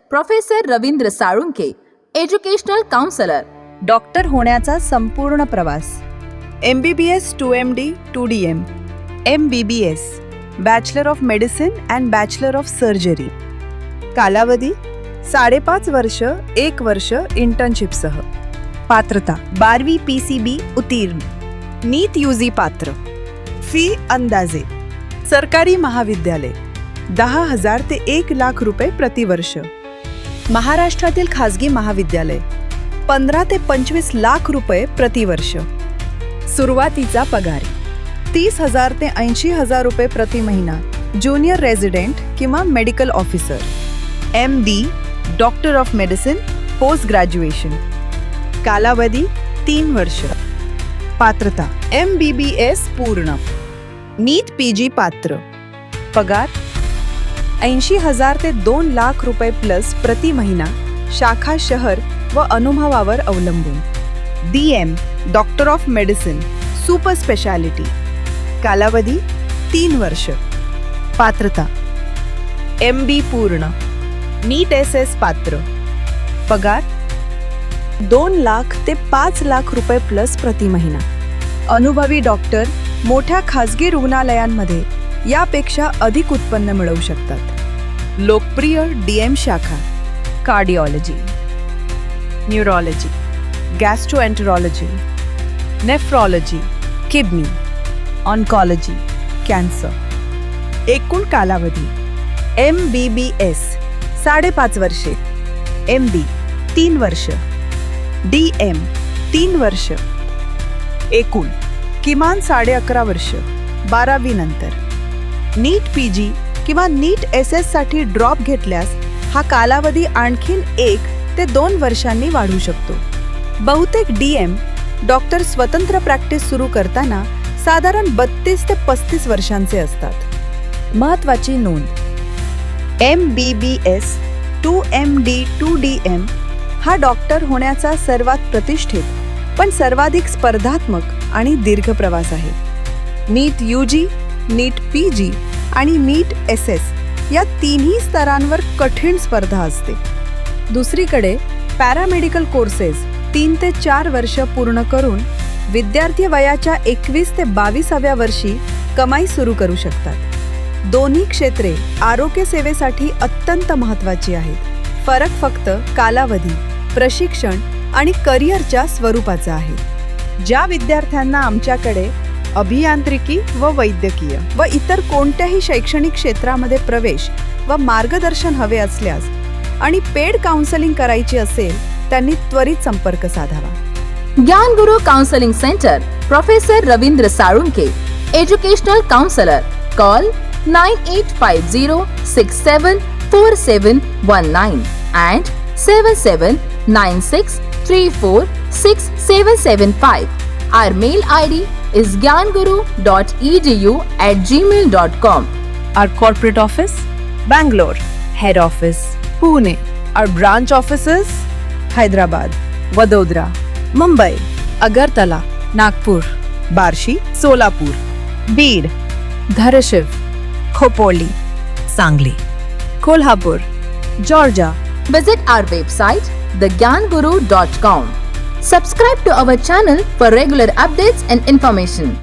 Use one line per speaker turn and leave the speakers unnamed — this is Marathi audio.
Professor Ravindra Salunkhe, educational counsellor.
Doctor होण्याचा संपूर्ण प्रवास. MBBS to MD to DM, MBBS bachelor of medicine and bachelor of surgery. कालावधी 5.5 वर्ष, 1 वर्ष इंटर्नशिपसह. पात्रता 12वी PCB उत्तीर्ण, नीट UG पात्र. फी अंदाजे सरकारी महाविद्यालय 10,000 ते 1,00,000 रुपये प्रतिवर्ष. महाराष्ट्रातील खाजगी महाविद्यालय 15 ते 25 लाख रुपये प्रतिवर्ष. सुरुवातीचा पगार 30,000 ते 80,000 रुपये प्रति महिना. ज्युनियर रेसिडेंट किंवा medical officer. MD doctor of medicine post graduation. कालावधी 3 वर्ष. पात्रता MBBS पूर्ण, नीट PG पात्र. पगार 80,000 ते 2 लाख रुपये प्लस प्रति महिना. शाखा शहर व अनुभवावर अवलंबून. DM doctor of medicine super speciality. कालावधी 3 वर्ष. पात्रता MD पूर्ण, नीट SS पात्र. पगार 2 लाख ते 5 लाख रुपये प्लस प्रति महिना. अनुभवी डॉक्टर मोठ्या खाजगी रुग्णालयांमध्ये यापेक्षा अधिक उत्पन्न मिळवू शकतात. लोकप्रिय DM शाखा cardiology, neurology, gastroenterology, nephrology, kidney, oncology, cancer. एकूण कालावधी MBBS 5.5 वर्षे, MD 3 वर्ष, DM 3 वर्ष. एकूण किमान 11.5 वर्ष 12वी नंतर. नीट PG किंवा नीट SS साठी ड्रॉप घेतल्यास हा कालावधी आणखीन 1 ते 2 वर्षांनी वाढू शकतो. बहुतेक DM डॉक्टर स्वतंत्र प्रॅक्टिस सुरू करताना साधारण 32 ते 35 वर्षांचे असतात. महत्त्वाची नोंद: MBBS to MD to DM हा डॉक्टर होण्याचा सर्वात प्रतिष्ठित पण सर्वाधिक स्पर्धात्मक आणि दीर्घ प्रवास आहे. नीट UG, नीट PG आणि नीट SS या तिन्ही स्तरांवर कठीण स्पर्धा असते. दुसरीकडे पॅरामेडिकल कोर्सेस 3 ते 4 वर्ष पूर्ण करून विद्यार्थी वयाच्या 21 ते 22व्या वर्षी कमाई सुरू करू शकतात. दोन्ही क्षेत्रे आरोग्य सेवेसाठी अत्यंत महत्त्वाची आहेत. फरक फक्त कालावधी, प्रशिक्षण आणि करिअरच्या स्वरूपाचा आहे. ज्या विद्यार्थ्यांना आमच्याकडे अभियांत्रिकी व वैद्यकीय व इतर कोणत्याही शैक्षणिक क्षेत्रामध्ये प्रवेश व मार्गदर्शन हवे असल्यास आणि पेड काउन्सेलिंग करायची असेल त्यांनी त्वरित संपर्क साधावा.
ज्ञान गुरु counselling centre, professor Ravindra Salunkhe, educational counsellor. Call 9850674719 and 7796346775. Our mail ID is gyanguru.edu@gmail.com.
Our corporate office, Bangalore. Head office, Pune. Our branch offices, Hyderabad, Vadodara, Mumbai, Agartala, Nagpur, Barshi, Solapur, Beed, Dharashiv, Khopoli, Sangli, Kolhapur, Georgia.
Visit our website thegyanguru.com. Subscribe to our channel for regular updates and information.